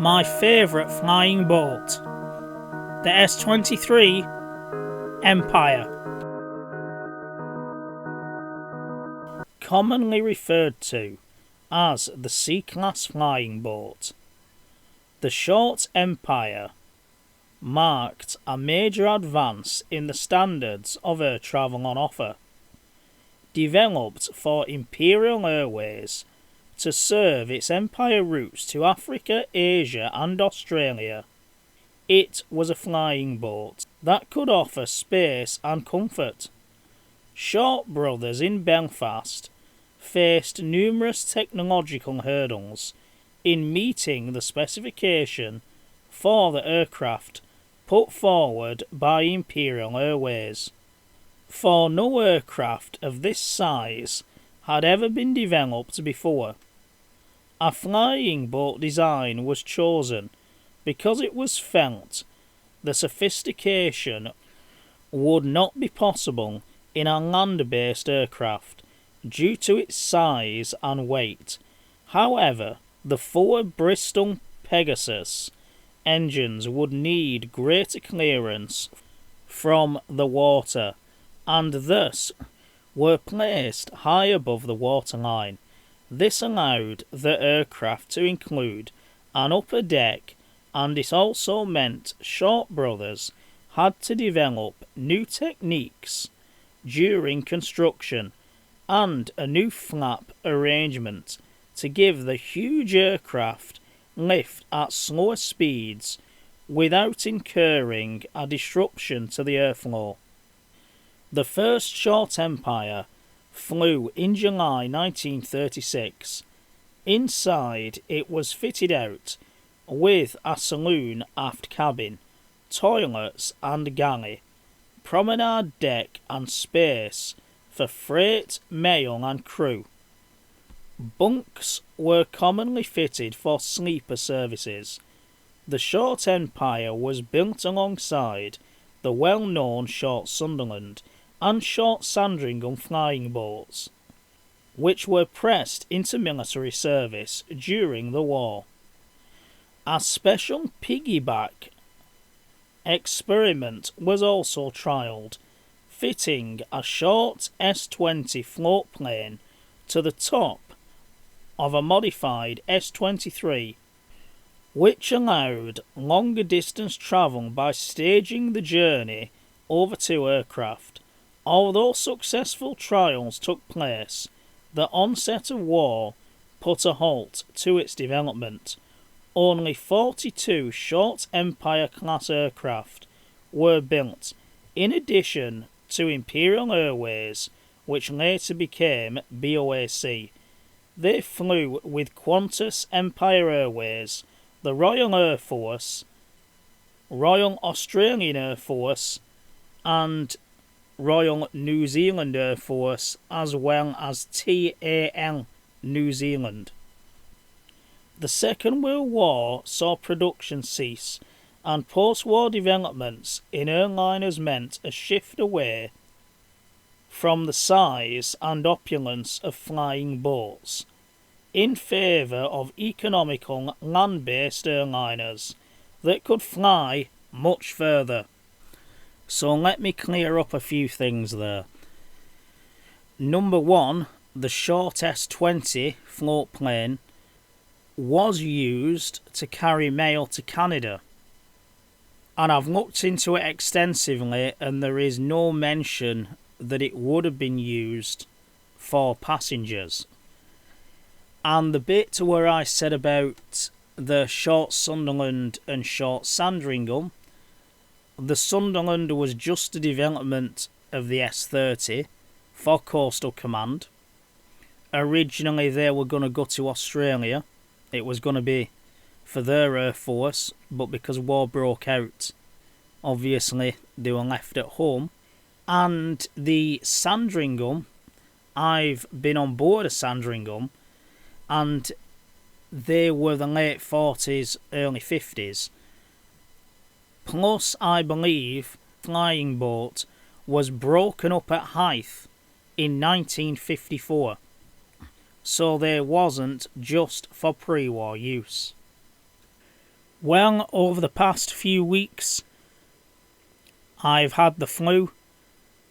My favourite flying boat, the S-23 Empire. Commonly referred to as the C-class flying boat, the short Empire marked a major advance in the standards of air travel on offer. Developed for Imperial Airways to serve its Empire routes to Africa, Asia and Australia, it was a flying boat that could offer space and comfort. Short Brothers in Belfast faced numerous technological hurdles in meeting the specification for the aircraft put forward by Imperial Airways. For no aircraft of this size had ever been developed before. A flying boat design was chosen because it was felt the sophistication would not be possible in a land-based aircraft due to its size and weight. However, the four Bristol Pegasus engines would need greater clearance from the water and thus were placed high above the waterline. This allowed the aircraft to include an upper deck, and it also meant Short Brothers had to develop new techniques during construction and a new flap arrangement to give the huge aircraft lift at slower speeds without incurring a disruption to the airflow. The first Short Empire flew in July 1936. Inside, it was fitted out with a saloon aft cabin, toilets and galley, promenade deck and space for freight, mail and crew. Bunks were commonly fitted for sleeper services. The Short Empire was built alongside the well-known Short Sunderland and Short Sandringham flying boats, which were pressed into military service during the war. A special piggyback experiment was also trialled, fitting a short S-20 float plane to the top of a modified S-23, which allowed longer distance travel by staging the journey over two aircraft. Although successful trials took place, the onset of war put a halt to its development. Only 42 Short Empire-class aircraft were built, in addition to Imperial Airways, which later became BOAC. They flew with Qantas Empire Airways, the Royal Air Force, Royal Australian Air Force, and Royal New Zealand Air Force, as well as TAL New Zealand. The Second World War saw production cease, and post-war developments in airliners meant a shift away from the size and opulence of flying boats in favour of economical land-based airliners that could fly much further. So let me clear up a few things there. Number one, the Short S-20 float plane was used to carry mail to Canada. And I've looked into it extensively and there is no mention that it would have been used for passengers. And the bit where I said about the Short Sunderland and Short Sandringham, the Sunderland was just a development of the S-30 for Coastal Command. Originally they were going to go to Australia. It was going to be for their Air Force, but because war broke out, obviously they were left at home. And the Sandringham, I've been on board a Sandringham, and they were the late 40s, early 50s. Plus, I believe, flying boat was broken up at Hythe in 1954. So they wasn't just for pre-war use. Well, over the past few weeks, I've had the flu,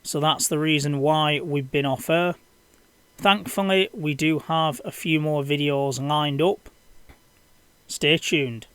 so that's the reason why we've been off air. Thankfully, we do have a few more videos lined up. Stay tuned.